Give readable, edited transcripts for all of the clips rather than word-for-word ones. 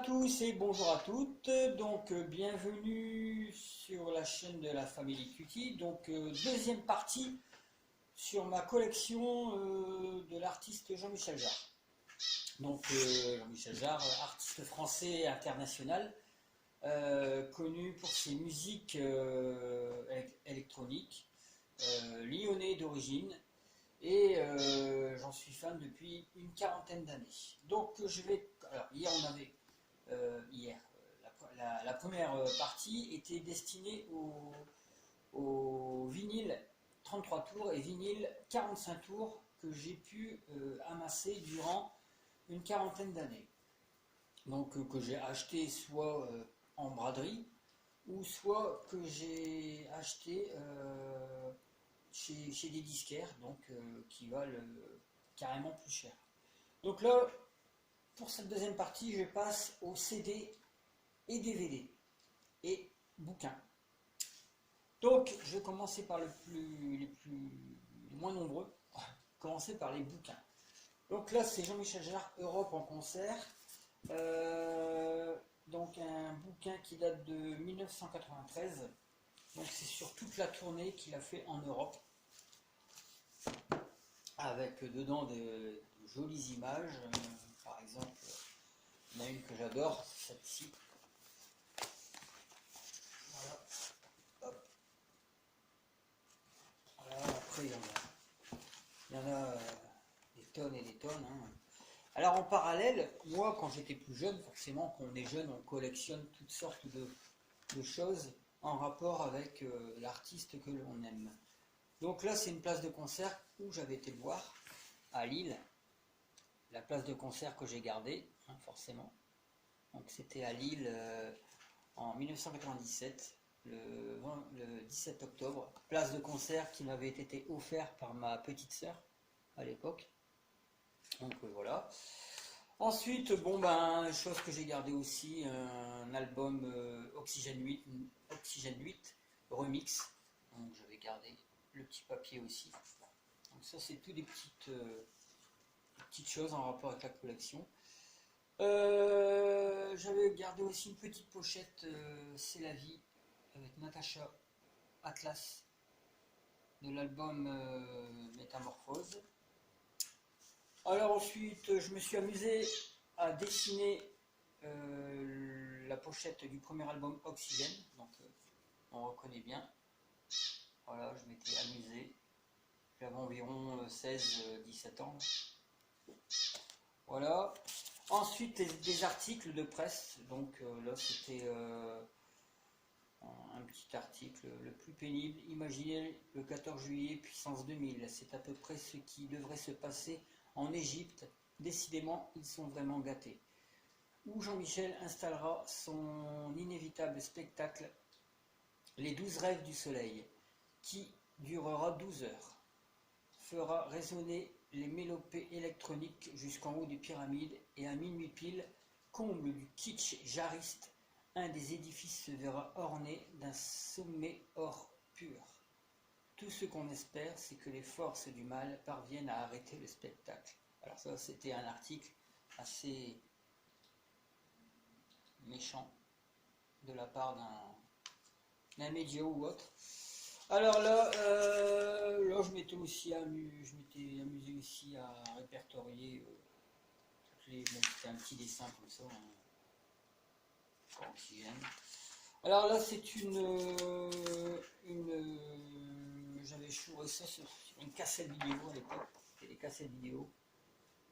tous et bonjour à toutes. Donc bienvenue sur la chaîne de la Family Cutie. Donc deuxième partie sur ma collection de l'artiste Jean-Michel Jarre. Donc Jean-Michel Jarre, artiste français international, connu pour ses musiques électroniques, lyonnais d'origine. Et j'en suis fan depuis une quarantaine d'années. Donc alors hier on avait la première partie était destinée au vinyle 33 tours et vinyle 45 tours que j'ai pu amasser durant une quarantaine d'années. Donc que j'ai acheté soit en braderie ou soit que j'ai acheté chez des disquaires, donc qui valent carrément plus cher. Donc là, pour cette deuxième partie, je passe aux CD et DVD et bouquins. Donc, je vais commencer par les moins nombreux. Commencer par les bouquins. Donc là, c'est Jean-Michel Jarre, Europe en concert. Donc un bouquin qui date de 1993. Donc c'est sur toute la tournée qu'il a fait en Europe, avec dedans de jolies images. Par exemple, il y en a une que j'adore, celle-ci. Voilà. Hop. Voilà. Après il y en a des tonnes et des tonnes. Hein. Alors en parallèle, moi quand j'étais plus jeune, forcément quand on est jeune, on collectionne toutes sortes de choses en rapport avec l'artiste que l'on aime. Donc là c'est une place de concert où j'avais été le voir à Lille, la place de concert que j'ai gardée, hein, forcément. Donc c'était à Lille en 1997, le 17 octobre, place de concert qui m'avait été offerte par ma petite sœur à l'époque. Donc voilà. Ensuite, bon ben, chose que j'ai gardé aussi, un album Oxygène 8 remix. Donc j'avais gardé le petit papier aussi. Donc ça c'est tout des petites choses en rapport avec la collection. J'avais gardé aussi une petite pochette C'est la vie avec Natacha Atlas de l'album Métamorphose. Alors ensuite, je me suis amusé à dessiner la pochette du premier album Oxygène, donc on reconnaît bien. Voilà, je m'étais amusé. J'avais environ 16-17 ans. Voilà. Ensuite, des articles de presse. Donc là, c'était un petit article. Le plus pénible, imaginez le 14 juillet, puissance 2000. C'est à peu près ce qui devrait se passer en Égypte. Décidément, ils sont vraiment gâtés. Où Jean-Michel installera son inévitable spectacle Les 12 rêves du soleil, qui durera 12 heures, fera résonner les mélopées électroniques jusqu'en haut des pyramides, et à minuit pile, comble du kitsch jarriste, un des édifices se verra orné d'un sommet or pur. Tout ce qu'on espère, c'est que les forces du mal parviennent à arrêter le spectacle. Alors ça, c'était un article assez méchant de la part d'un média ou autre. Alors là, je m'étais amusé aussi à répertorier toutes les. Bon, c'était un petit dessin comme ça, Oxygène. Alors là, c'est j'avais chouré ça sur une cassette vidéo à l'époque. C'était des cassettes vidéo.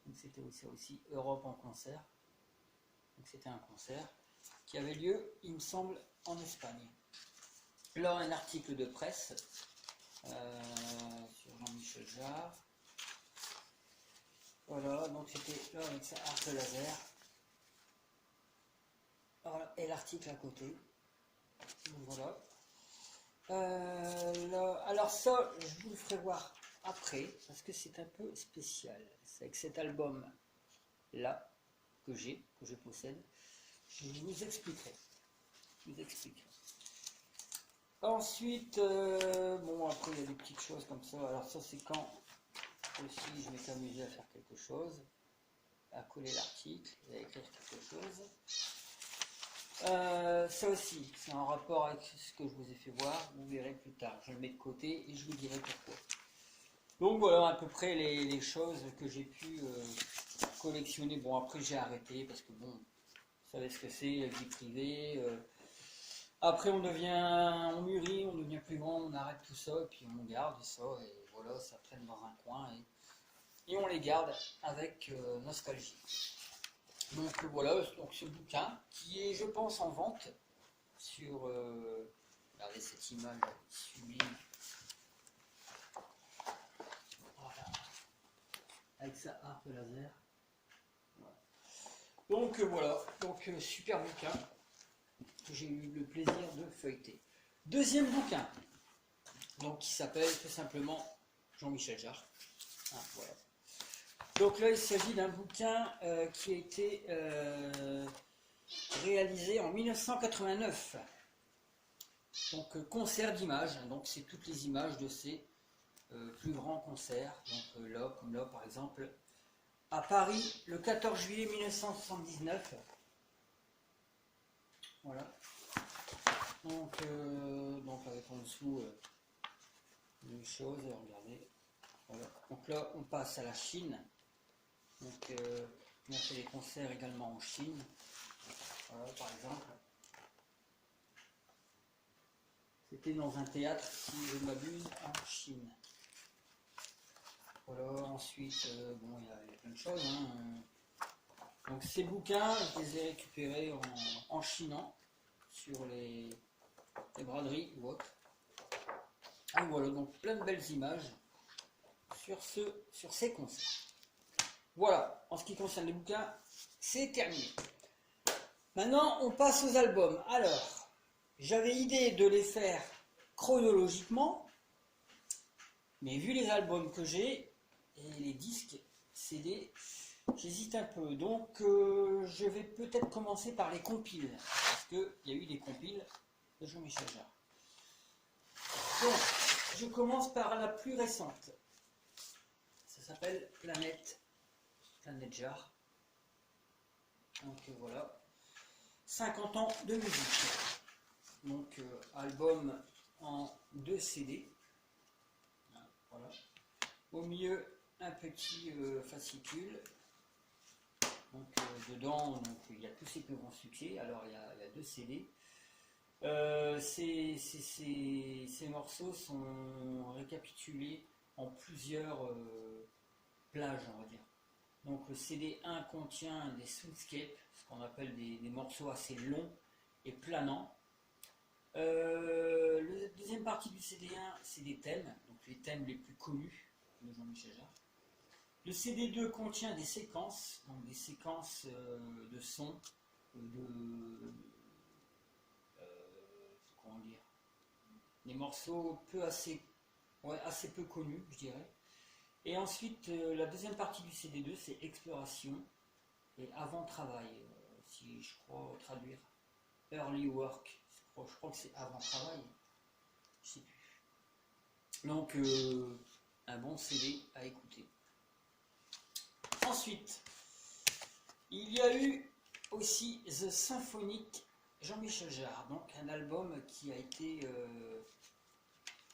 Donc c'était aussi Europe en concert. Donc c'était un concert qui avait lieu, il me semble, en Espagne. Là, un article de presse sur Jean-Michel Jarre. Voilà, donc c'était là avec sa harpe laser. Voilà, et l'article à côté. Donc voilà. Là, alors ça, je vous le ferai voir après, parce que c'est un peu spécial. C'est avec cet album là que je possède. Je vous expliquerai. Ensuite, bon, après il y a des petites choses comme ça. Alors ça, c'est quand aussi je m'étais amusé à faire quelque chose, à coller l'article et à écrire quelque chose. Ça aussi, c'est en rapport avec ce que je vous ai fait voir, vous verrez plus tard. Je le mets de côté et je vous dirai pourquoi. Donc voilà à peu près les choses que j'ai pu collectionner. Bon, après j'ai arrêté parce que bon, vous savez ce que c'est, la vie privée. Après on mûrit, on devient plus grand, on arrête tout ça et puis on garde ça et voilà, ça traîne dans un coin et on les garde avec nostalgie. Donc voilà, donc ce bouquin qui est je pense en vente sur... regardez cette image sublime. Voilà. Avec sa harpe laser. Voilà. Donc voilà, donc super bouquin que j'ai eu le plaisir de feuilleter. Deuxième bouquin, donc qui s'appelle tout simplement Jean-Michel Jarre. Ah, voilà. Donc là il s'agit d'un bouquin qui a été réalisé en 1989. Donc concert d'images, donc c'est toutes les images de ces plus grands concerts. Donc là, comme là par exemple, à Paris, le 14 juillet 1979. Voilà. Donc avec en dessous une chose, regardez. Voilà. Donc là, on passe à la Chine. Donc on a fait des concerts également en Chine. Voilà, par exemple. C'était dans un théâtre, si je ne m'abuse, en Chine. Voilà, ensuite, bon, il y a plein de choses. Hein. Donc ces bouquins, je les ai récupérés en chinant sur les braderies ou autres. Et voilà, donc plein de belles images sur ces concerts. Voilà, en ce qui concerne les bouquins, c'est terminé. Maintenant, on passe aux albums. Alors, j'avais idée de les faire chronologiquement, mais vu les albums que j'ai et les disques CD, j'hésite un peu. Donc, je vais peut-être commencer par les compiles, parce qu'il y a eu des compiles de Jean-Michel Jarre. Donc, je commence par la plus récente. Ça s'appelle Planète Jarre. Donc voilà, 50 ans de musique. Donc album en 2 CD. Voilà. Au milieu, un petit fascicule. Donc dedans, donc, il y a tous ces plus grands succès. Alors il y a 2 CD. Ces morceaux sont récapitulés en plusieurs plages, on va dire. Donc le CD1 contient des soundscapes, ce qu'on appelle des morceaux assez longs et planants. La deuxième partie du CD1, c'est des thèmes, donc les thèmes les plus connus de Jean-Michel Jarre. Le CD2 contient des séquences, donc des séquences de sons, comment dire, des morceaux assez peu connus, je dirais. Et ensuite, la deuxième partie du CD2, c'est exploration et avant-travail, si je crois traduire. Early work, je crois que c'est avant-travail, je sais plus. Donc, un bon CD à écouter. Ensuite, il y a eu aussi The Symphonic Jean-Michel Jarre, donc un album qui a été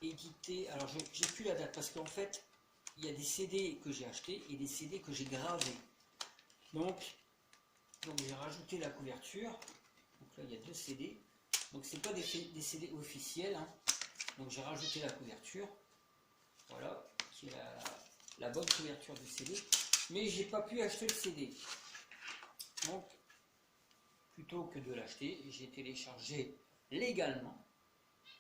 édité. Alors, j'ai plus la date parce qu'en fait, il y a des CD que j'ai achetés et des CD que j'ai gravés. Donc j'ai rajouté la couverture. Donc là, il y a 2 CD. Donc c'est pas des CD officiels. Hein. Donc j'ai rajouté la couverture. Voilà, qui est la bonne couverture du CD. Mais j'ai pas pu acheter le CD. Donc, plutôt que de l'acheter, j'ai téléchargé légalement,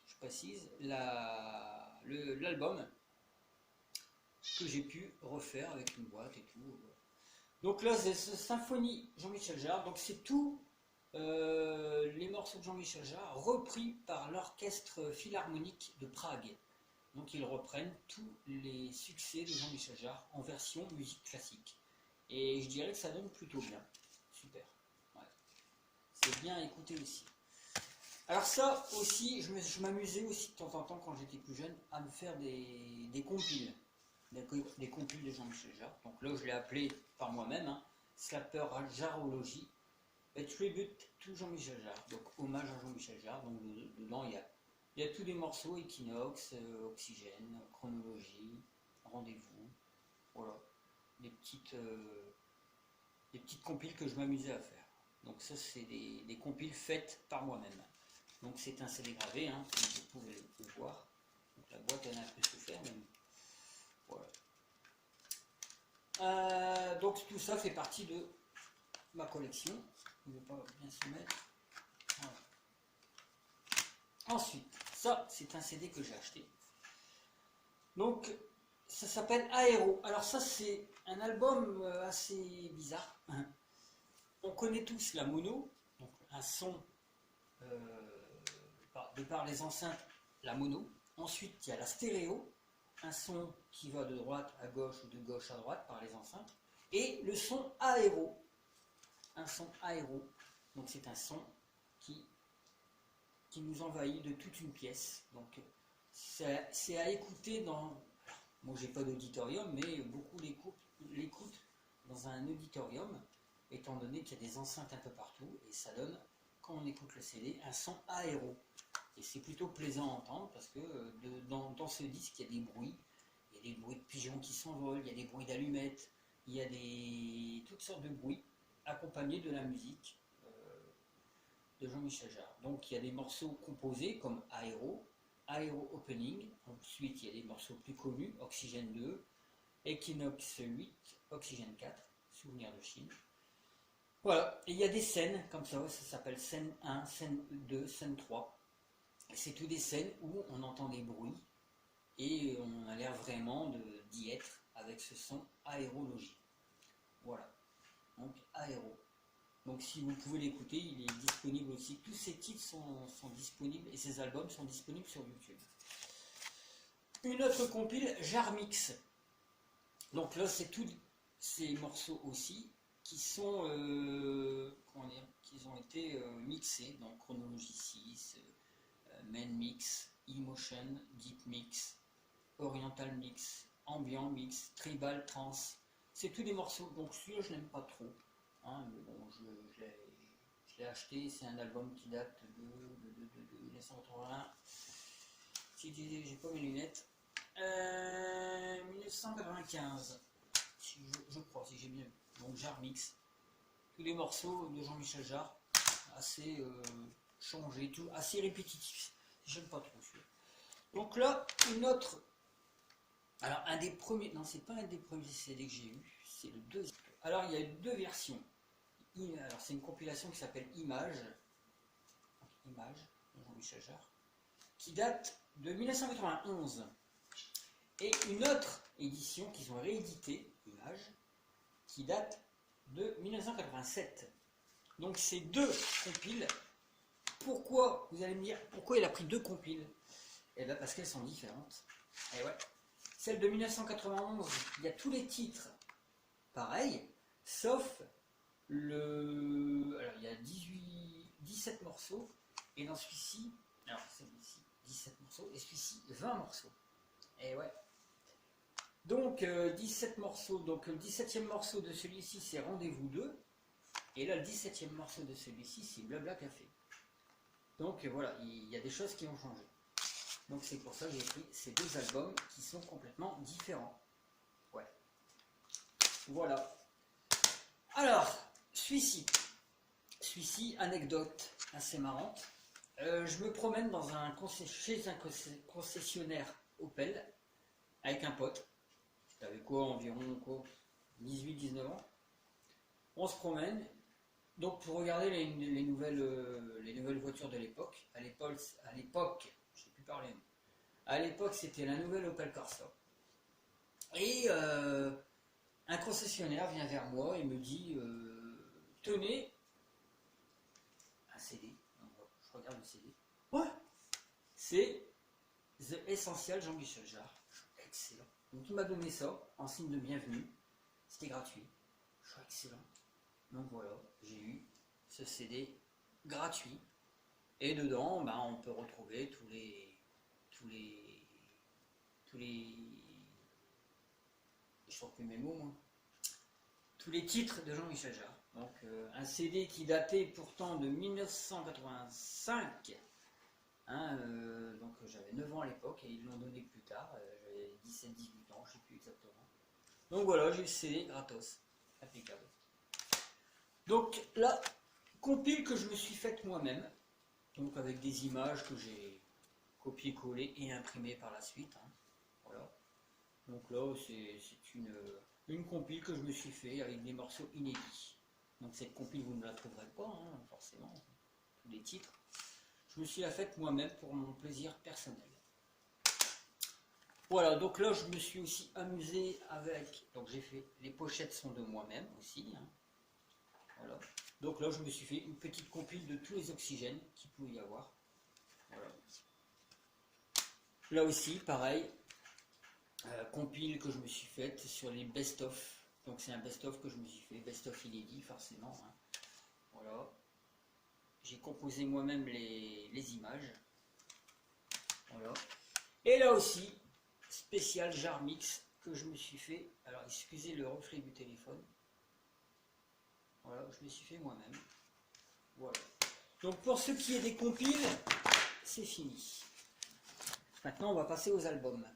je précise, l'album que j'ai pu refaire avec une boîte et tout. Donc là, c'est Symphonie Jean-Michel Jarre. Donc c'est tous les morceaux de Jean-Michel Jarre repris par l'Orchestre Philharmonique de Prague. Donc ils reprennent tous les succès de Jean-Michel Jarre en version musique classique. Et je dirais que ça donne plutôt bien. Super. Ouais. C'est bien à écouter aussi. Alors ça aussi, je m'amusais aussi de temps en temps quand j'étais plus jeune à me faire des compiles. Des compiles de Jean-Michel Jarre. Donc là, je l'ai appelé par moi-même, hein, Slapper Jarrology. A Tribute to Jean-Michel Jarre, donc hommage à Jean-Michel Jarre. Donc dedans il y a tous les morceaux, Equinox, Oxygène, Chronologie, Rendez-vous, voilà, des petites compiles que je m'amusais à faire. Donc ça c'est des compiles faites par moi-même. Donc c'est un CD gravé, hein, comme vous pouvez le voir. Donc la boîte elle a un peu souffert, mais voilà. Donc tout ça fait partie de ma collection. Il ne veut pas bien se mettre. Voilà. Ensuite, ça c'est un CD que j'ai acheté. Donc ça s'appelle Aéro. Alors ça c'est un album assez bizarre. On connaît tous la mono, donc un son de par les enceintes, la mono. Ensuite il y a la stéréo, un son qui va de droite à gauche ou de gauche à droite par les enceintes. Et le son aéro, un son aéro, donc c'est un son qui nous envahit de toute une pièce. Donc c'est à écouter dans... Moi j'ai pas d'auditorium, mais beaucoup l'écoutent dans un auditorium, étant donné qu'il y a des enceintes un peu partout, et ça donne, quand on écoute le CD, un son aéro. Et c'est plutôt plaisant à entendre, parce que dans ce disque, il y a des bruits. Il y a des bruits de pigeons qui s'envolent, il y a des bruits d'allumettes, il y a toutes sortes de bruits, accompagnés de la musique de Jean-Michel Jarre. Donc il y a des morceaux composés, comme Aéro, Aéro Opening. Ensuite, il y a des morceaux plus connus, Oxygène 2, Equinox 8, Oxygène 4, Souvenir de Chine. Voilà, et il y a des scènes comme ça s'appelle scène 1, scène 2, scène 3. C'est toutes des scènes où on entend des bruits et on a l'air vraiment d'y être avec ce son aérologie. Voilà, donc Aéro. Donc si vous pouvez l'écouter, il est disponible aussi. Tous ces titres sont disponibles et ces albums sont disponibles sur YouTube. Une autre compile, Jarre Mix. Donc là, c'est tous ces morceaux aussi qui sont qui ont été mixés, donc Chronologie 6, Main Mix, Emotion, Deep Mix, Oriental Mix, Ambient Mix, Tribal, Trance. C'est tous des morceaux, donc celui-là je n'aime pas trop, hein, mais bon, je l'ai acheté, c'est un album qui date de 1981, si j'ai pas mes lunettes, 1995, si je crois, si j'ai bien vu. Donc Jarre Mix, tous les morceaux de Jean-Michel Jarre, assez changés, tout, assez répétitifs. J'aime pas trop celui-là. Donc là, une autre. Alors un des premiers, non c'est pas un des premiers CD que j'ai eu, c'est le deuxième. Alors il y a eu deux versions. Alors c'est une compilation qui s'appelle Image, Image de Jean-Michel Jarre, qui date de 1991. Et une autre édition qu'ils ont réédité, Image, qui date de 1987. Donc ces deux compiles, pourquoi, vous allez me dire, pourquoi il a pris deux compiles? Eh bien parce qu'elles sont différentes. Et ouais. Celle de 1991, il y a tous les titres pareils, sauf alors il y a 17 morceaux, et dans celui-ci, alors celui-ci, 17 morceaux, et celui-ci, 20 morceaux. Et ouais. Donc 17 morceaux, donc le 17e morceau de celui-ci c'est Rendez-vous 2, et là le 17e morceau de celui-ci c'est Blabla Café. Donc voilà, il y a des choses qui ont changé. Donc c'est pour ça que j'ai pris ces deux albums qui sont complètement différents. Ouais. Voilà. Alors, celui-ci, anecdote assez marrante. Je me promène chez un concessionnaire Opel avec un pote. J'avais environ 18-19 ans. On se promène. Donc pour regarder les nouvelles voitures de l'époque. À l'époque, je ne sais plus parler. À l'époque, c'était la nouvelle Opel Corsa. Et un concessionnaire vient vers moi et me dit tenez un CD. Je regarde le CD. Ouais, c'est The Essential Jean-Michel Jarre. Excellent. Donc il m'a donné ça en signe de bienvenue. C'était gratuit. Je suis excellent. Donc voilà, j'ai eu ce CD gratuit. Et dedans, on peut retrouver tous les je sors plus mes mots, moi. Tous les titres de Jean-Michel Jarre. Donc un CD qui datait pourtant de 1985. Hein, donc j'avais 9 ans à l'époque et ils l'ont donné plus tard. J'avais 17-18 ans, je ne sais plus exactement. Donc voilà, j'ai le CD gratos. Impeccable. Donc là, compile que je me suis faite moi-même. Donc avec des images que j'ai copié-collé et imprimé par la suite. Hein. Voilà. Donc là, c'est une compile que je me suis fait avec des morceaux inédits. Donc cette compile, vous ne la trouverez pas, hein, forcément, tous les titres. Je me suis la faite moi-même pour mon plaisir personnel. Voilà, donc là, je me suis aussi amusé avec... Donc j'ai fait... Les pochettes sont de moi-même aussi. Hein. Voilà. Donc là, je me suis fait une petite compile de tous les oxygènes qu'il pouvait y avoir. Voilà. Là aussi, pareil, compile que je me suis faite sur les best-of. Donc c'est un best-of que je me suis fait, best-of inédit forcément. Hein. Voilà. J'ai composé moi-même les images. Voilà. Et là aussi, spécial jar mix que je me suis fait. Alors excusez le reflet du téléphone. Voilà, je me suis fait moi-même. Voilà. Donc pour ce qui est des compiles, c'est fini. Maintenant, on va passer aux albums.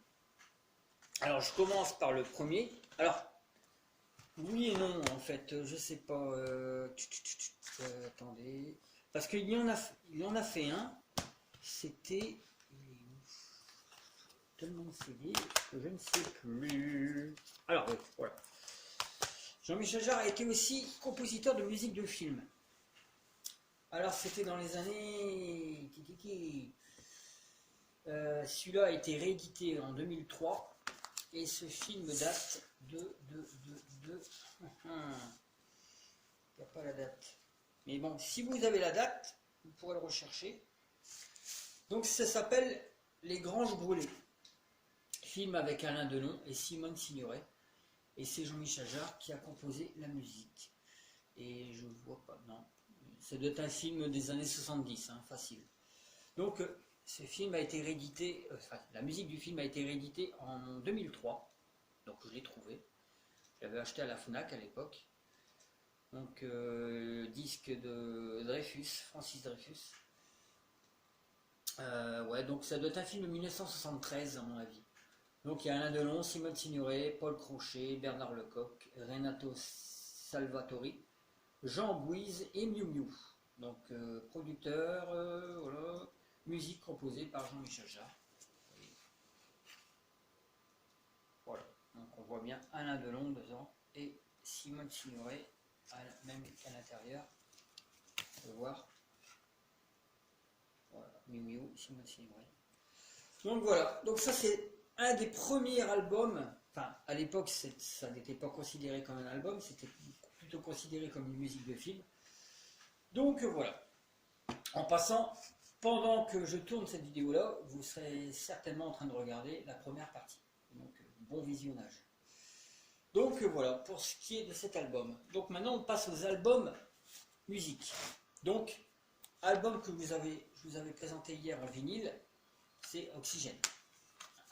Alors, je commence par le premier. Alors, oui et non, en fait, je sais pas. Attendez. Parce qu'il y en a fait un. C'était. Tellement de CD que je ne sais plus. Alors, oui, voilà. Jean-Michel Jarre a été aussi compositeur de musique de film. Alors, c'était dans les années. Celui-là a été réédité en 2003. Et ce film date de... Il n'y a pas la date. Mais bon, si vous avez la date, vous pourrez le rechercher. Donc ça s'appelle Les Granges Brûlées. Film avec Alain Delon et Simone Signoret. Et c'est Jean-Michel Jarre qui a composé la musique. Et je vois pas, non. Ça doit être un film des années 70, hein, facile. Donc... ce film a été réédité, la musique du film a été rééditée en 2003, donc je l'ai trouvé. J'avais acheté à la FNAC à l'époque. Donc disque de Dreyfus, Francis Dreyfus. Ouais, donc ça doit être un film de 1973 à mon avis. Donc il y a Alain Delon, Simone Signoret, Paul Crochet, Bernard Lecoq, Renato Salvatori, Jean Bouise et Miu Miu. Donc producteur, voilà. Musique composée par Jean-Michel Jarre. Voilà, donc on voit bien Alain Delon dedans et Simone Signoret, même à l'intérieur. On peut voir. Voilà, Miu Miu, Simone Signoret. Donc voilà, donc ça c'est un des premiers albums. Enfin, à l'époque, ça n'était pas considéré comme un album, c'était plutôt considéré comme une musique de film. Donc voilà. En passant. Pendant que je tourne cette vidéo-là, vous serez certainement en train de regarder la première partie. Donc, bon visionnage. Donc, voilà, pour ce qui est de cet album. Donc, maintenant, on passe aux albums musique. Donc, album que je vous avais présenté hier en vinyle, c'est Oxygène.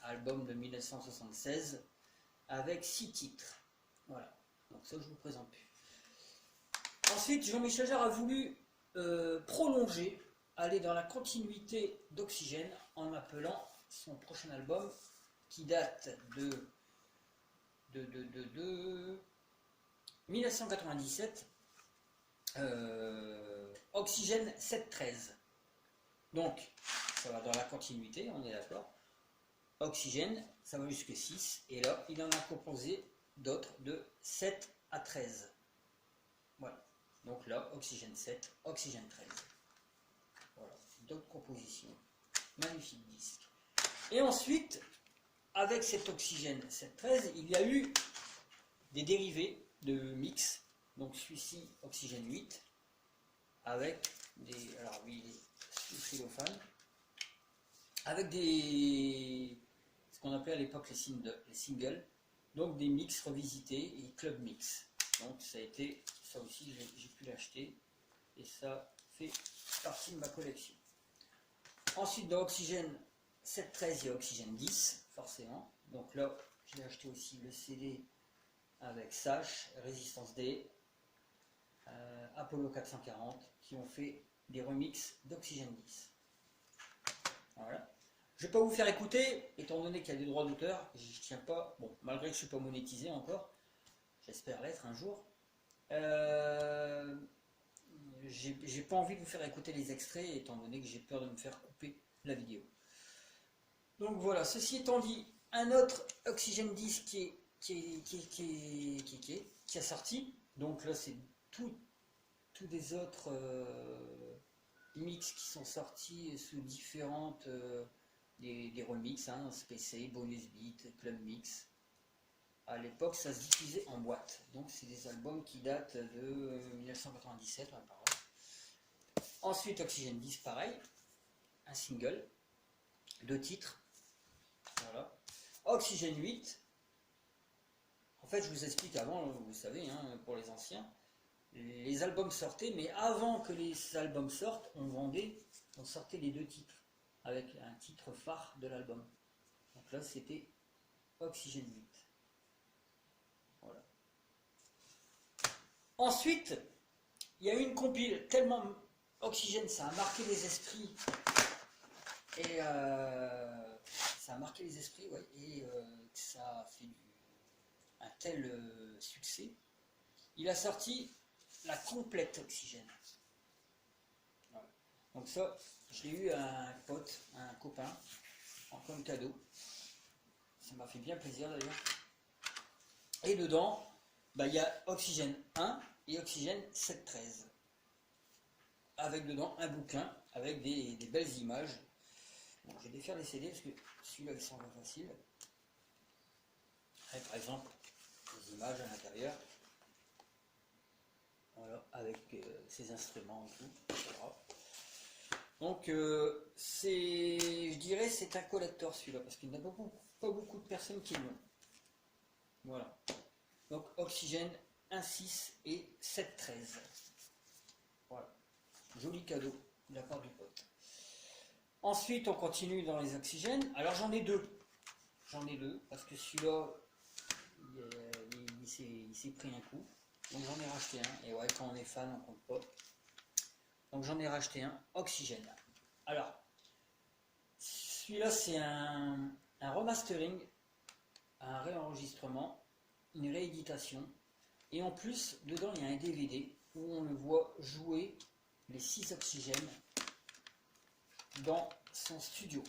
Album de 1976, avec 6 titres. Voilà, donc ça, je vous présente plus. Ensuite, Jean-Michel Jarre a voulu prolonger, aller dans la continuité d'Oxygène en appelant son prochain album qui date de 1997, Oxygène 713. Donc ça va dans la continuité, on est d'accord. Oxygène, ça va jusque 6 et là il en a composé d'autres de 7 à 13. Voilà, donc là Oxygène 7, Oxygène 13. Voilà, d'autres compositions. Magnifique disque. Et ensuite, avec cet Oxygène 713, il y a eu des dérivés de mix. Donc celui-ci, Oxygène 8, avec des... Alors oui, il est sous cellophane. Avec des... ce qu'on appelait à l'époque les singles. Donc des mix revisités et club mix. Donc ça a été... Ça aussi, j'ai pu l'acheter. Et ça fait partie de ma collection. Ensuite, dans Oxygène 713, il y a Oxygène 10, forcément. Donc là, j'ai acheté aussi le CD avec Sash, Résistance D. Apollo 440, qui ont fait des remixes d'Oxygène 10. Voilà. Je ne vais pas vous faire écouter, étant donné qu'il y a des droits d'auteur, je tiens pas, bon, malgré que je ne suis pas monétisé encore, j'espère l'être un jour. J'ai pas envie de vous faire écouter les extraits, étant donné que j'ai peur de me faire couper la vidéo. Donc voilà, ceci étant dit, un autre Oxygène 10 qui a sorti, donc là c'est tous des autres mix qui sont sortis sous différentes des remixes, hein, SPC, Bonus Beat, Club Mix. À l'époque, ça se diffusait en boîte. Donc, c'est des albums qui datent de 1997, ouais, pareil. Ensuite, Oxygène 10, pareil. Un single, 2 titres. Voilà. Oxygène 8. En fait, je vous explique avant, vous savez, hein, pour les anciens, les albums sortaient, mais avant que les albums sortent, on sortait les 2 titres, avec un titre phare de l'album. Donc là, c'était Oxygène 8. Voilà. Ensuite, il y a eu une compile tellement Oxygène, ça a marqué les esprits et ça a marqué les esprits, ouais, et ça a fait un tel succès. Il a sorti la complète Oxygène. Voilà. Donc ça, je l'ai eu à un pote, à un copain, en comme cadeau. Ça m'a fait bien plaisir d'ailleurs. Et dedans, bah, il y a Oxygène 1 et Oxygène 713. Avec dedans un bouquin avec des belles images. Bon, je vais défaire les CD parce que celui-là il semble facile. Avec, par exemple, des images à l'intérieur. Voilà, avec ses instruments et tout. Voilà. Donc, je dirais c'est un collector celui-là parce qu'il n'y a pas beaucoup de personnes qui l'ont. Voilà. Donc, Oxygène 1.6 et 7.13. Voilà. Joli cadeau de la part du pote. Ensuite, on continue dans les oxygènes. Alors, j'en ai deux. Parce que celui-là, il s'est pris un coup. Donc, j'en ai racheté un. Et ouais, quand on est fan, on compte pas. Donc, j'en ai racheté un. Oxygène. Alors, celui-là, c'est un remastering, un réenregistrement, une rééditation. Et en plus, dedans, il y a un DVD où on le voit jouer les 6 oxygènes dans son studio.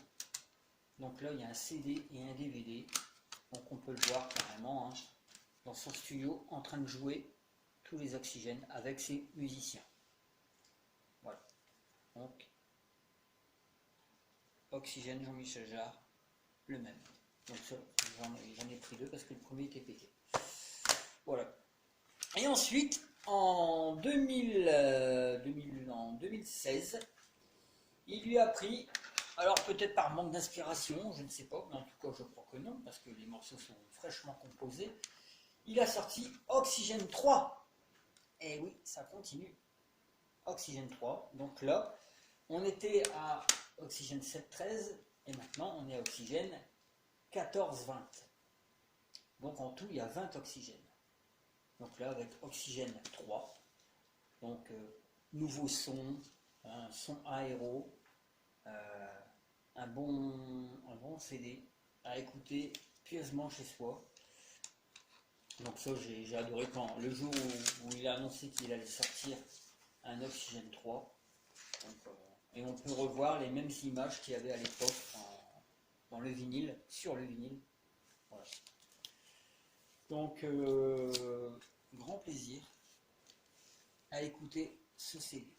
Donc là, il y a un CD et un DVD. Donc on peut le voir carrément, hein, dans son studio en train de jouer tous les oxygènes avec ses musiciens. Voilà. Donc, Oxygène, Jean-Michel Jarre, le même. Donc ça, j'en ai pris 2 parce que le premier était pété. Voilà. Et ensuite, en 2016, il lui a pris, alors peut-être par manque d'inspiration, je ne sais pas, mais en tout cas je crois que non, parce que les morceaux sont fraîchement composés, il a sorti Oxygène 3. Et oui, ça continue. Oxygène 3. Donc là, on était à Oxygène 7.13 et maintenant on est à Oxygène 14.20. Donc en tout, il y a 20 oxygènes. Donc là, avec Oxygène 3, donc nouveau son, un son aéro, un bon CD à écouter pieusement chez soi. Donc ça, j'ai adoré quand le jour où il a annoncé qu'il allait sortir un Oxygène 3. Donc, et on peut revoir les mêmes images qu'il y avait à l'époque dans le vinyle, sur le vinyle. Voilà. Donc, grand plaisir à écouter ce CD.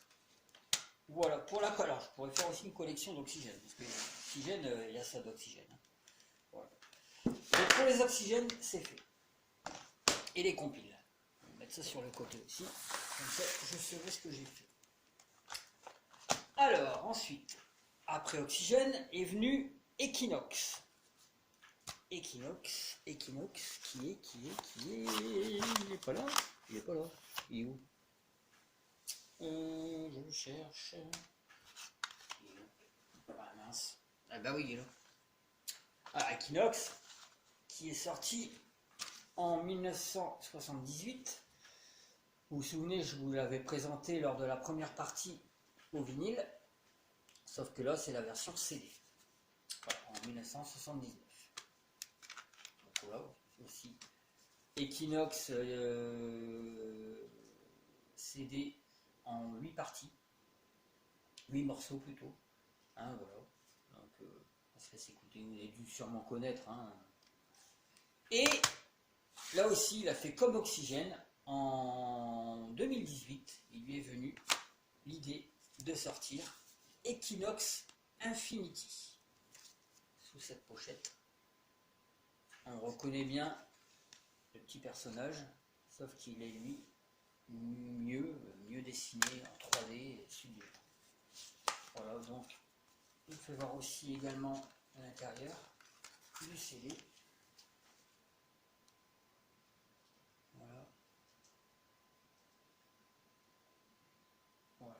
Voilà, pour la colère, je pourrais faire aussi une collection d'oxygène, parce que l'oxygène, il y a ça d'oxygène. Hein. Voilà. Donc pour les oxygènes, c'est fait. Et les compiles. On va mettre ça sur le côté aussi, comme ça je saurai ce que j'ai fait. Alors, ensuite, après Oxygène, est venu Equinox. Equinox, qui est, il n'est pas là, il est où? Je le cherche. Ah mince. Ah bah oui, il est là. Ah, Equinox, qui est sorti en 1978. Vous vous souvenez, je vous l'avais présenté lors de la première partie au vinyle, sauf que là c'est la version CD, voilà, en 1979. Donc voilà, aussi Equinox CD en 8 parties, 8 morceaux plutôt, hein, voilà. Donc on se laisse écouter, vous avez dû sûrement connaître, hein. Et là aussi il a fait comme Oxygène. En 2018, il lui est venu l'idée de sortir Equinox Infinity. Sous cette pochette, on reconnaît bien le petit personnage, sauf qu'il est lui mieux dessiné en 3D et sublime. Voilà, donc il fait voir aussi également à l'intérieur du CD. Voilà. Voilà.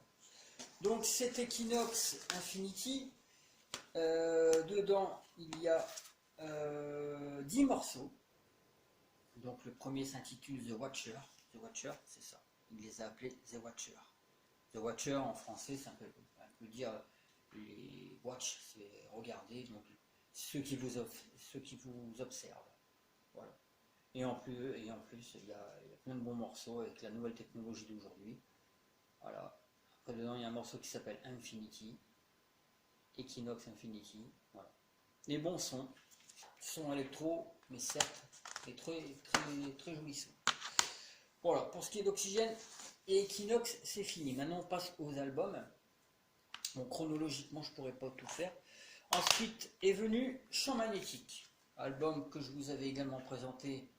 Donc cet Equinox Infinity, dedans il y a 10 morceaux. Donc le premier s'intitule The Watcher. The Watcher, c'est ça. Il les a appelés The Watcher. The Watcher en français, ça peut dire les watch, c'est regarder, donc ceux qui vous observent. Voilà. Et en plus, il y a plein de bons morceaux avec la nouvelle technologie d'aujourd'hui. Voilà. Après dedans, il y a un morceau qui s'appelle Infinity. Equinox Infinity. Voilà. Les bons sons. Son électro, mais certes, et très joli son. Voilà, pour ce qui est d'Oxygène et Equinox, c'est fini. Maintenant, on passe aux albums. Bon, chronologiquement, je ne pourrais pas tout faire. Ensuite est venu Champ Magnétique, album que je vous avais également présenté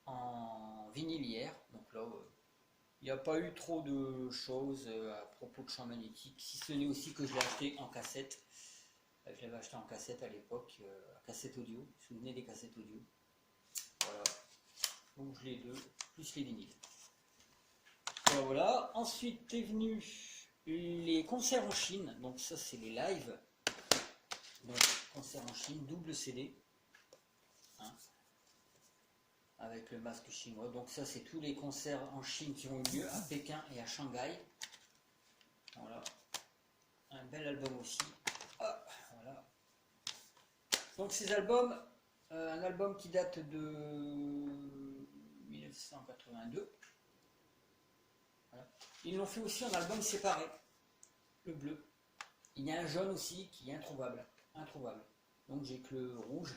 en vinyle hier. Donc là, il n'y a pas eu trop de choses à propos de Champ Magnétique, si ce n'est aussi que je l'ai acheté en cassette. Je l'avais acheté en cassette à l'époque, cassette audio. Vous vous souvenez des cassettes audio? Voilà. Donc les deux, plus les vinyles. Voilà. Ensuite est venu les concerts en Chine. Donc ça c'est les lives. Donc concerts en Chine, double CD. Hein, avec le masque chinois. Donc ça c'est tous les concerts en Chine qui ont eu lieu à Pékin et à Shanghai. Voilà. Un bel album aussi. Ah, voilà. Donc ces albums, un album qui date de 1982. Voilà. Ils l'ont fait aussi en album séparé, le bleu. Il y a un jaune aussi qui est introuvable. Donc j'ai que le rouge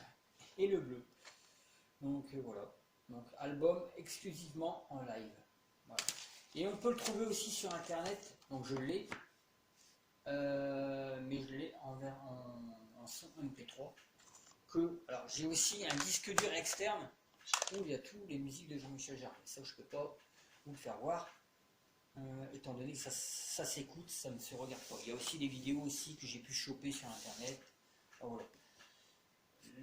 et le bleu. Donc voilà. Donc album exclusivement en live. Voilà. Et on peut le trouver aussi sur internet. Donc je l'ai. Mais je l'ai en son MP3. Alors j'ai aussi un disque dur externe où il y a toutes les musiques de Jean-Michel Jarre. Ça je ne peux pas vous le faire voir, étant donné que ça s'écoute, ça ne se regarde pas. Il y a aussi des vidéos aussi que j'ai pu choper sur internet. Alors, voilà.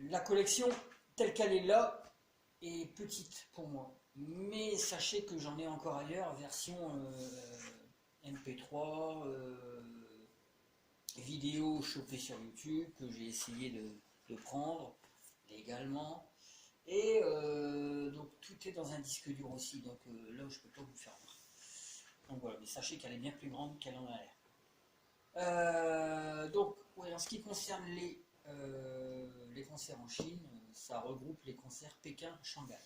La collection telle qu'elle est là est petite pour moi, mais sachez que j'en ai encore ailleurs, version MP3, vidéo chopée sur YouTube que j'ai essayé de prendre légalement, et donc tout est dans un disque dur aussi, donc là où je peux pas vous faire voir. Donc voilà, mais sachez qu'elle est bien plus grande qu'elle en a l'air. Donc ouais, en ce qui concerne les concerts en Chine, ça regroupe les concerts Pékin-Shanghai.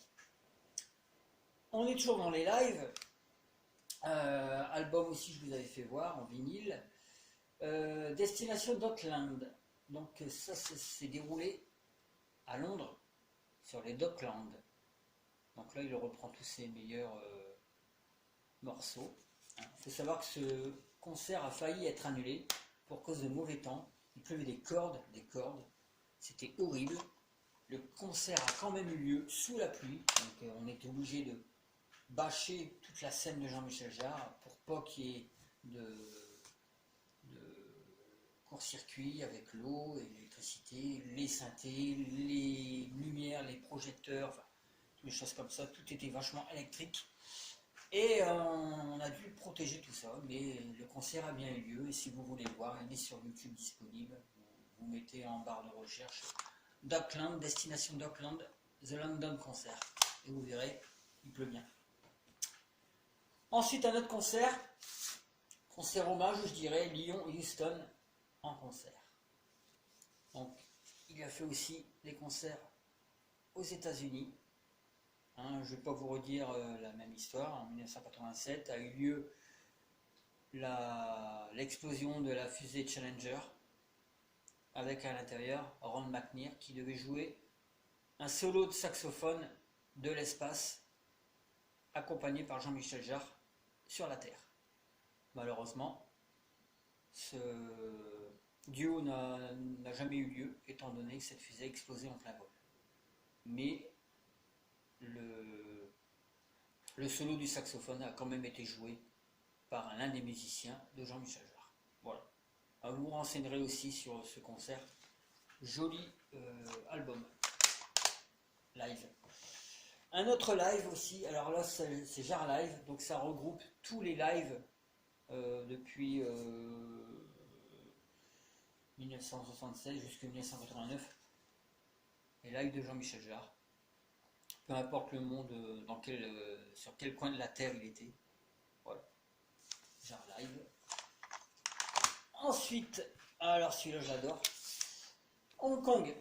On est toujours dans les lives. Album aussi je vous avais fait voir en vinyle. Destination Dockland. Donc ça s'est déroulé à Londres, sur les Docklands. Donc là il reprend tous ses meilleurs morceaux. Il faut savoir que ce concert a failli être annulé pour cause de mauvais temps. Il pleuvait des cordes. C'était horrible. Le concert a quand même eu lieu sous la pluie. Donc on était obligé de bâcher toute la scène de Jean-Michel Jarre pour pas qu'il y ait de court-circuit avec l'eau et l'électricité, les synthés, les lumières, les projecteurs, enfin, des choses comme ça. Tout était vachement électrique. Et on a dû protéger tout ça, mais le concert a bien eu lieu. Et si vous voulez le voir, il est sur YouTube disponible. Vous mettez en barre de recherche Dockland, destination Dockland, The London Concert. Et vous verrez, il pleut bien. Ensuite, un autre concert hommage, je dirais, Lyon-Houston en concert. Donc, il a fait aussi des concerts aux États-Unis. Hein, je ne vais pas vous redire la même histoire. En 1987 a eu lieu l'explosion de la fusée Challenger, avec à l'intérieur Ron McNair qui devait jouer un solo de saxophone de l'espace, accompagné par Jean-Michel Jarre sur la Terre. Malheureusement, ce duo n'a jamais eu lieu, étant donné que cette fusée a explosé en plein vol. Mais le solo du saxophone a quand même été joué par l'un des musiciens de Jean-Michel Jarre. Voilà. Vous vous renseignerez aussi sur ce concert. Joli album live. Un autre live aussi, alors là c'est Jarre Live, donc ça regroupe tous les lives depuis 1976 jusqu'à 1989. Les lives de Jean-Michel Jarre. Peu importe le monde, sur quel coin de la Terre il était. Voilà. Jarre Live. Ensuite, alors celui-là j'adore. Hong Kong.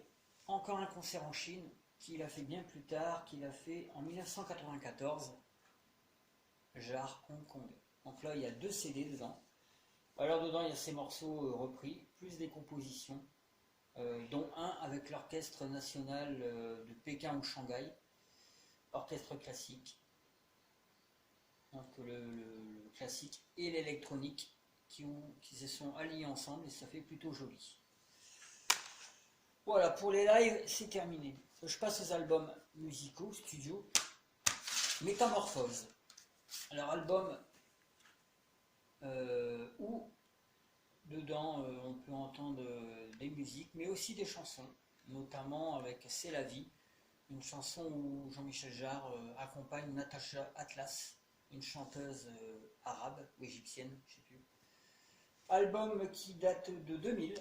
Encore un concert en Chine qu'il a fait bien plus tard, qu'il a fait en 1994. Jarre Hong Kong. Donc là il y a 2 CD dedans. Alors dedans il y a ces morceaux repris, plus des compositions, dont un avec l'Orchestre National de Pékin ou Shanghai, orchestre classique. Donc le classique et l'électronique qui se sont alliés ensemble et ça fait plutôt joli. Voilà, pour les lives c'est terminé. Je passe aux albums musicaux, studio. Métamorphose. Alors album où dedans on peut entendre des musiques mais aussi des chansons, notamment avec C'est la vie, une chanson où Jean-Michel Jarre accompagne Natacha Atlas, une chanteuse arabe ou égyptienne, je ne sais plus. Album qui date de 2000.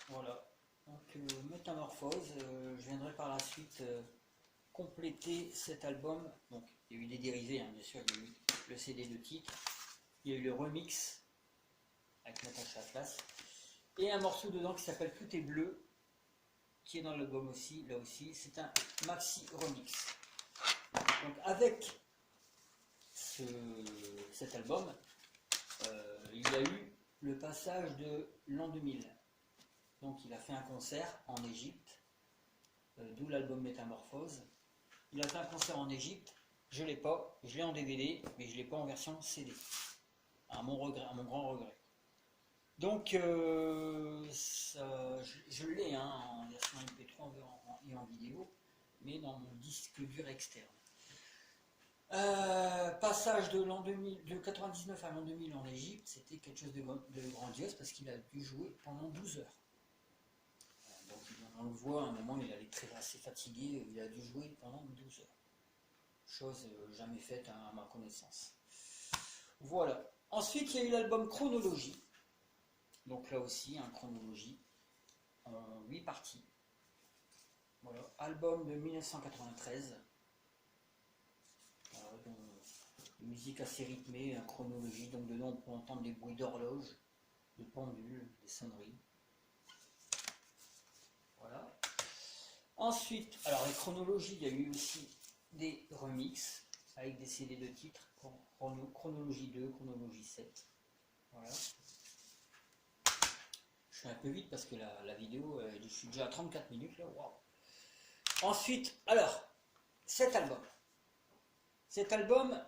Voilà. Donc Métamorphose, je viendrai par la suite compléter cet album. Donc il y a eu des dérivés, hein, bien sûr, il y a eu le CD de titre, il y a eu le remix avec Natacha Atlas, et un morceau dedans qui s'appelle Tout est bleu, qui est dans l'album aussi, là aussi, c'est un maxi remix. Donc avec cet album, il y a eu le passage de l'an 2000. Donc il a fait un concert en Égypte, d'où l'album Métamorphose. Il a fait un concert en Égypte, je l'ai pas, je l'ai en DVD, mais je l'ai pas en version CD. À mon regret, à mon grand regret. Donc je l'ai en version MP3 et en vidéo, mais dans mon disque dur externe. Passage de l'an 2000, de 99 à l'an 2000 en Égypte, c'était quelque chose de grandiose parce qu'il a dû jouer pendant 12 heures. Donc on le voit à un moment, il allait assez fatigué, il a dû jouer pendant 12 heures. Chose jamais faite à ma connaissance. Voilà. Ensuite, il y a eu l'album Chronologie. Donc là aussi, un chronologie en 8 parties. Voilà. Album de 1993. Donc, musique assez rythmée, un chronologie. Donc dedans, on peut entendre des bruits d'horloge, de pendules, des sonneries. Voilà. Ensuite, alors les chronologies, il y a eu aussi des remixes avec des CD de titres. Chronologie 2, chronologie 7. Voilà. Je suis un peu vite parce que la vidéo, je suis déjà à 34 minutes là. Wow. Ensuite, alors, cet album. Cet album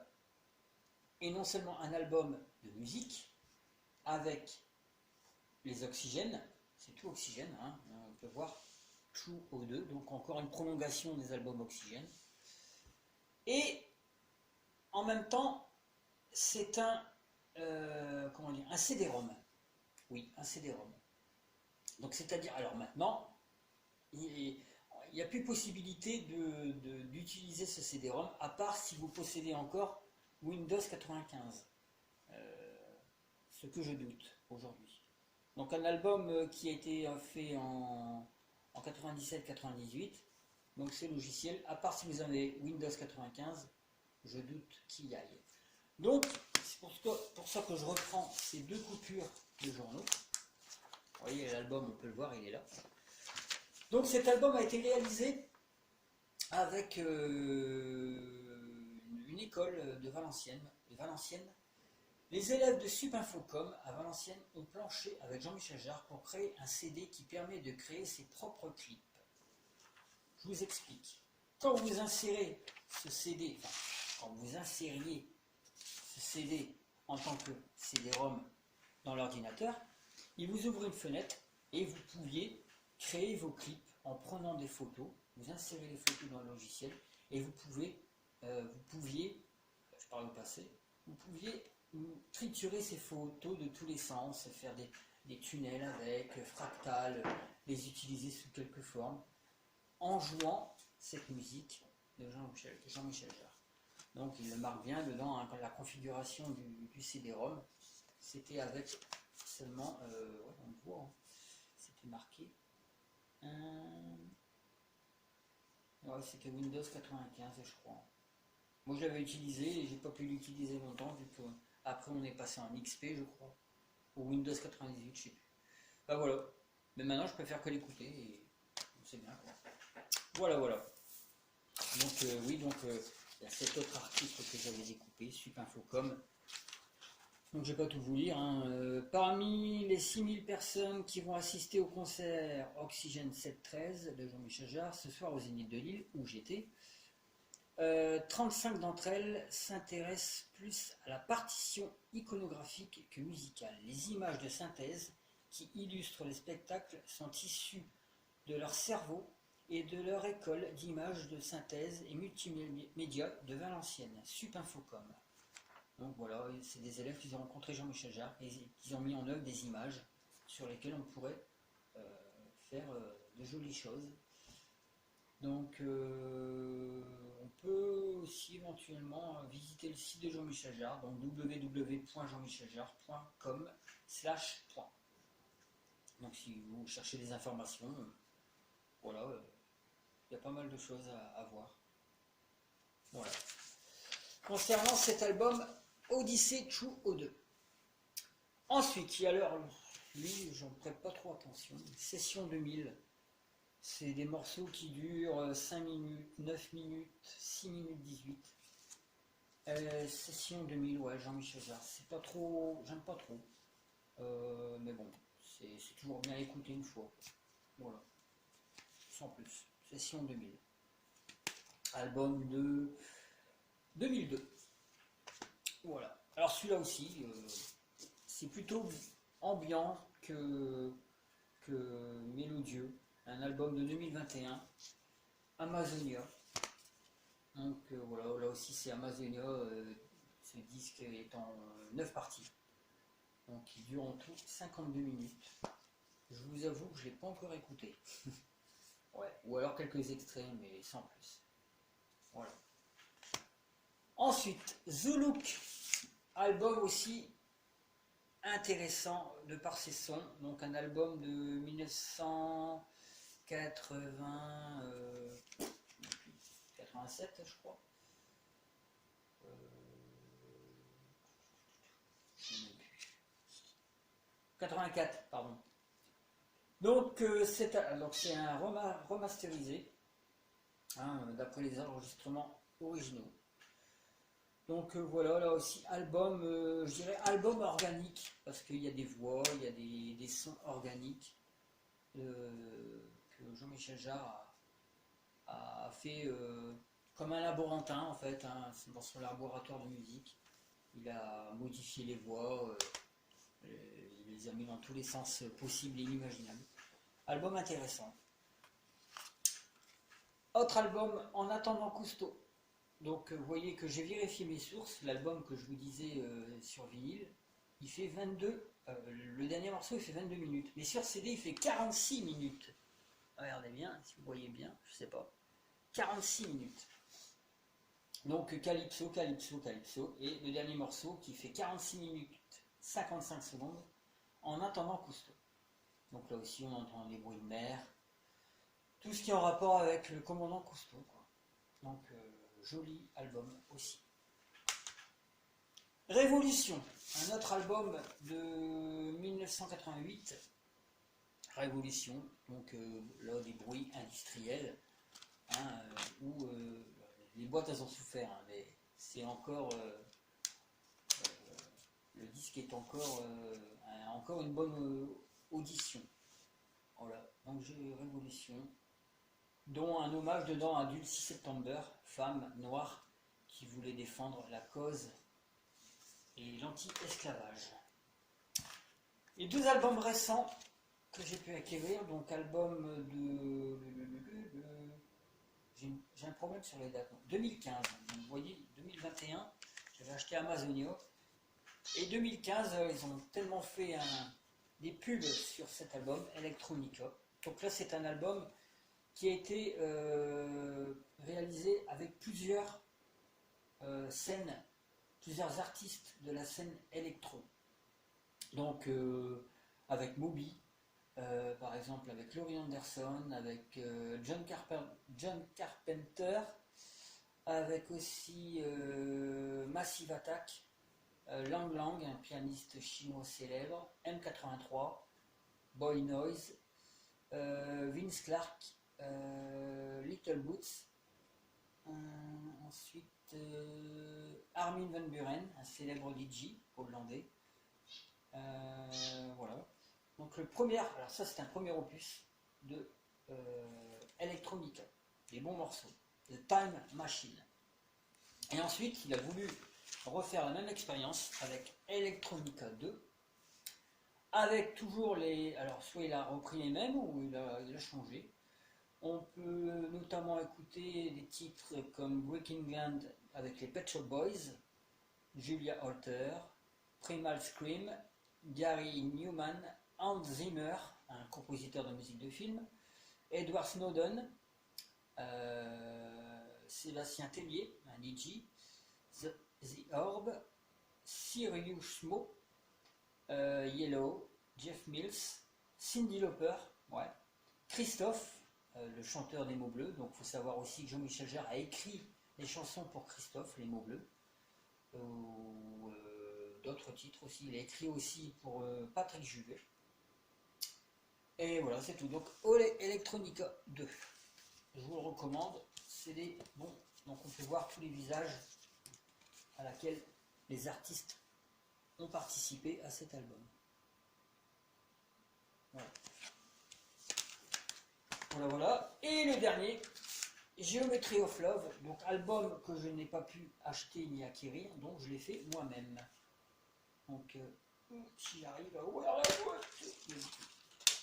est non seulement un album de musique avec les oxygènes, c'est tout oxygène, hein, on peut voir True O2, donc encore une prolongation des albums oxygène. Et en même temps, c'est un CD-ROM. Oui, un CD-ROM. Donc c'est-à-dire, alors maintenant, il n'y a plus possibilité d'utiliser ce CD-ROM, à part si vous possédez encore Windows 95. Ce que je doute aujourd'hui. Donc un album qui a été fait en 97-98, donc ces logiciels, à part si vous avez Windows 95, je doute qu'il y aille. Donc, c'est pour ça que je reprends ces deux coupures de journaux. Vous voyez, l'album, on peut le voir, il est là. Donc cet album a été réalisé avec une école de Valenciennes. Les élèves de Supinfocom à Valenciennes ont planché avec Jean-Michel Jarre pour créer un CD qui permet de créer ses propres clips. Je vous explique. Quand vous insérez ce CD, enfin, quand vous insériez ce CD en tant que CD-ROM dans l'ordinateur, il vous ouvre une fenêtre et vous pouviez créer vos clips en prenant des photos. Vous insérez les photos dans le logiciel et vous pouviez, je parle au passé, vous pouviez triturer ces photos de tous les sens, faire des tunnels avec, fractales, les utiliser sous quelques formes, en jouant cette musique de Jean-Michel Jarre. Donc il le marque bien dedans, hein, la configuration du CD-ROM, c'était avec seulement, ouais, on le voit, hein, c'était marqué, ouais, c'était Windows 95 je crois. Moi je l'avais utilisé et j'ai pas pu l'utiliser longtemps vu que après on est passé en XP je crois, ou Windows 98 je sais plus. Bah voilà, mais maintenant je préfère que l'écouter et c'est bien quoi. Voilà. Donc oui, donc il y a cet autre article que j'avais découpé, Supinfocom. Donc je vais pas tout vous lire. Hein. Parmi les 6000 personnes qui vont assister au concert Oxygène 713 de Jean-Michel Jarre ce soir au Zénith de Lille, où j'étais, 35 d'entre elles s'intéressent plus à la partition iconographique que musicale. Les images de synthèse qui illustrent les spectacles sont issues de leur cerveau et de leur école d'images de synthèse et multimédia de Valenciennes, Supinfocom. Donc voilà, c'est des élèves qui ont rencontré Jean-Michel Jarre et qui ont mis en œuvre des images sur lesquelles on pourrait faire de jolies choses. Donc on peut aussi éventuellement visiter le site de Jean-Michel Jarre, donc www.jean-micheljarre.com/. Donc si vous cherchez des informations, voilà, il y a pas mal de choses à voir. Voilà. Concernant cet album Odyssée True O2. Ensuite, il y a l'heure, lui, j'en prête pas trop attention, Session 2000. C'est des morceaux qui durent 5 minutes, 9 minutes, 6 minutes 18. Session 2000, ouais, Jean-Michel Jarre. C'est pas trop, j'aime pas trop. Mais bon, c'est toujours bien écouté une fois. Voilà. Sans plus. Session 2000. Album de 2002. Voilà. Alors celui-là aussi, c'est plutôt ambiant que mélodieux. Un album de 2021, Amazonia. Donc voilà, là aussi c'est Amazonia, ce disque est en 9 parties. Donc il dure en tout 52 minutes. Je vous avoue que je ne l'ai pas encore écouté. Ouais, ou alors quelques extraits, mais sans plus. Voilà. Ensuite, Zuluk, album aussi intéressant de par ses sons. Donc un album de 1987 je crois. 84 pardon. Donc c'est un remasterisé, hein, d'après les enregistrements originaux. Donc voilà, là aussi album, je dirais album organique, parce qu'il y a des voix, il y a des sons organiques que Jean-Michel Jarre a fait comme un laborantin en fait, hein, dans son laboratoire de musique. Il a modifié les voix, il les a mis dans tous les sens possibles et inimaginables. Album intéressant. Autre album, En attendant Cousteau. Donc vous voyez que j'ai vérifié mes sources, l'album que je vous disais sur vinyle, il fait 22, le dernier morceau il fait 22 minutes, mais sur CD il fait 46 minutes. Regardez bien, si vous voyez bien, je sais pas, 46 minutes. Donc Calypso, et le dernier morceau qui fait 46 minutes 55 secondes, En attendant Cousteau. Donc là aussi on entend les bruits de mer, tout ce qui est en rapport avec le commandant Cousteau, quoi. Donc joli album aussi. Révolution, un autre album de 1988. Révolution, donc là des bruits industriels, hein, où les boîtes elles ont souffert, hein, mais c'est encore le disque est encore une bonne audition. Voilà, donc j'ai Révolution, dont un hommage dedans à Dulcie September, femme noire qui voulait défendre la cause et l'anti-esclavage. Les deux albums récents que j'ai pu acquérir, donc album j'ai un problème sur les dates, 2015, vous voyez, 2021, j'avais acheté Amazonio, et 2015, ils ont tellement fait des pubs sur cet album, Electronica. Donc là, c'est un album qui a été réalisé avec plusieurs scènes, plusieurs artistes de la scène électro. Donc avec Moby, par exemple avec Laurie Anderson, avec John Carpenter, avec aussi Massive Attack, Lang Lang, un pianiste chinois célèbre, M83, Boy Noise, Vince Clarke, Little Boots, ensuite Armin van Buuren, un célèbre DJ hollandais. Voilà. Donc le premier, alors ça c'est un premier opus de Electronica, des bons morceaux, The Time Machine. Et ensuite il a voulu refaire la même expérience avec Electronica 2, avec toujours les, alors soit il a repris les mêmes ou il a changé. On peut notamment écouter des titres comme Breaking Land avec les Pet Shop Boys, Julia Holter, Primal Scream, Gary Newman, Hans Zimmer, un compositeur de musique de film, Edward Snowden, Sébastien Tellier, un DJ, The Orb, Sirius Mo, Yellow, Jeff Mills, Cyndi Lauper, ouais, Christophe, le chanteur des mots bleus. Donc il faut savoir aussi que Jean-Michel Jarre a écrit les chansons pour Christophe, les mots bleus, ou d'autres titres aussi. Il a écrit aussi pour Patrick Juvet. Et voilà, c'est tout. Donc Electronica 2, je vous le recommande. C'est des bons. Donc on peut voir tous les visages à laquelle les artistes ont participé à cet album. Voilà. Voilà. Et le dernier, Geometry of Love, donc album que je n'ai pas pu acheter ni acquérir, donc je l'ai fait moi-même. Donc, si j'arrive à ouvrir la boîte,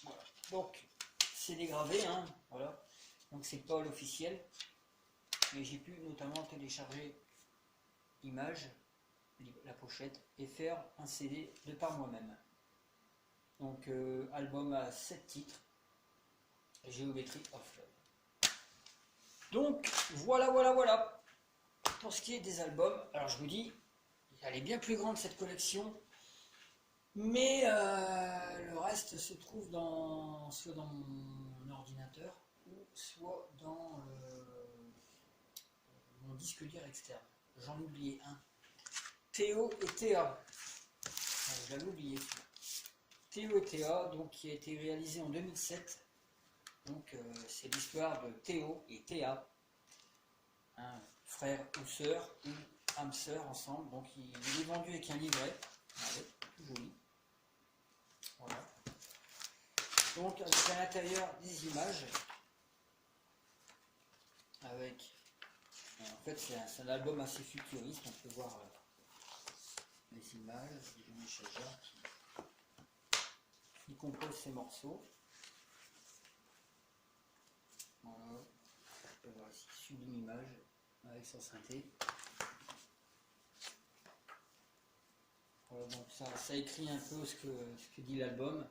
voilà. Donc, c'est dégravé, hein, voilà. Donc c'est pas l'officiel, mais j'ai pu notamment télécharger l'image, la pochette, et faire un CD de par moi-même. Donc, album à 7 titres. Geometry of Love. Donc voilà pour ce qui est des albums. Alors je vous dis, elle est bien plus grande cette collection, mais le reste se trouve soit dans mon ordinateur ou soit dans mon disque dur externe. J'en oubliais un. Théo et Théa. Je l'avais oublié. Théo et Théa, donc qui a été réalisé en 2007. Donc c'est l'histoire de Théo et Théa, un frère ou sœur ou âme sœur ensemble. Donc il est vendu avec un livret, regardez, tout joli. Voilà. Donc à l'intérieur des images, avec, en fait c'est un album assez futuriste. On peut voir les images de Jean-Michel Jarre qui compose ces morceaux. Voilà, on peut voir ici, sublime image avec son synthé. Voilà, donc ça écrit un peu ce que dit l'album.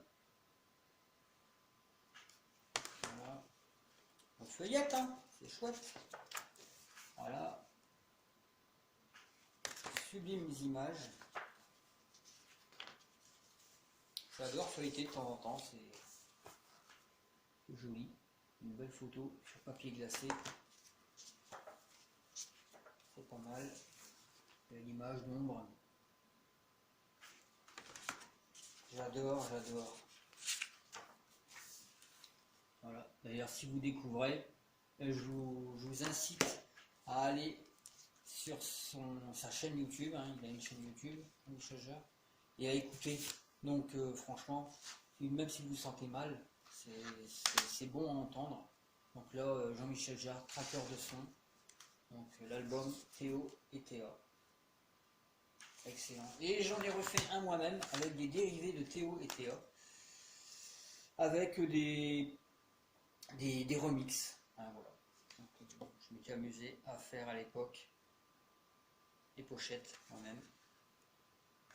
Voilà. On feuillette, hein, c'est chouette. Voilà. Sublimes images. J'adore feuilleter de temps en temps, c'est joli. Une belle photo sur papier glacé. C'est pas mal. L'image d'ombre. J'adore, j'adore. Voilà. D'ailleurs, si vous découvrez, je vous incite à aller sur sa chaîne YouTube. Hein, il a une chaîne YouTube, Jean-Michel Jarre, et à écouter. Donc, franchement, même si vous vous sentez mal, c'est bon à entendre. Donc là, Jean-Michel Jarre, traqueur de son. Donc l'album Théo et Théa. Excellent. Et j'en ai refait un moi-même avec des dérivés de Théo et Théa. Avec des remixes. Hein, voilà. Donc, je m'étais amusé à faire à l'époque les pochettes moi-même.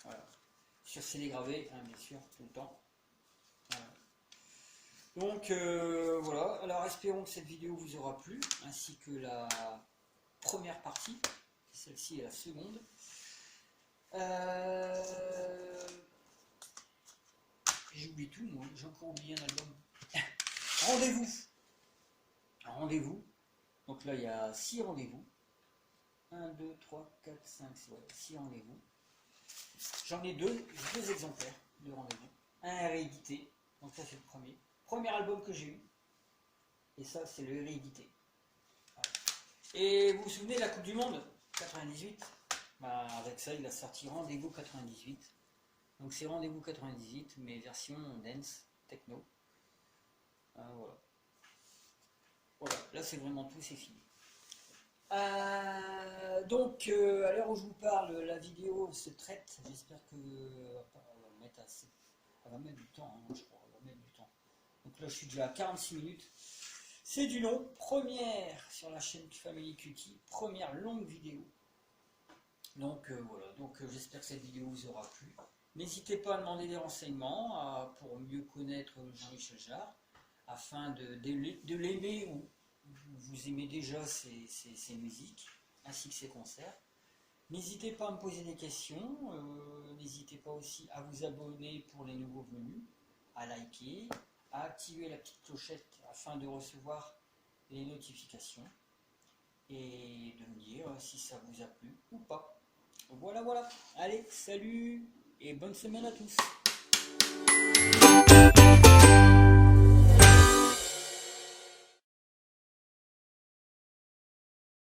Voilà. Sur CD gravé, hein, bien sûr, tout le temps. Voilà. Donc voilà, alors espérons que cette vidéo vous aura plu, ainsi que la première partie, celle-ci est la seconde. J'oublie tout, moi, j'ai encore oublié un album. Rendez-vous. Donc là, il y a 6 rendez-vous. 1, 2, 3, 4, 5, 6 rendez-vous. J'en ai deux exemplaires de rendez-vous. Un réédité, donc ça c'est le premier album que j'ai eu. Et ça, c'est le réédité. Voilà. Et vous vous souvenez de la Coupe du Monde 98 ? Bah, avec ça, il a sorti Rendez-vous 98. Donc c'est Rendez-vous 98, mais version dance, techno. Voilà. Voilà, là c'est vraiment tout, c'est fini. Donc, à l'heure où je vous parle, la vidéo se traite. J'espère que elle va mettre du temps, hein, je crois. Elle va mettre du temps. Donc là, je suis déjà à 46 minutes. C'est du long. Première sur la chaîne Family Cutie. Première longue vidéo. Donc voilà. Donc j'espère que cette vidéo vous aura plu. N'hésitez pas à demander des renseignements pour mieux connaître Jean-Michel Jarre, afin de l'aimer ou vous aimez déjà ses musiques ainsi que ses concerts. N'hésitez pas à me poser des questions, n'hésitez pas aussi à vous abonner pour les nouveaux venus, à liker, à activer la petite clochette afin de recevoir les notifications et de me dire si ça vous a plu ou pas. Voilà, voilà. Allez, salut et bonne semaine à tous.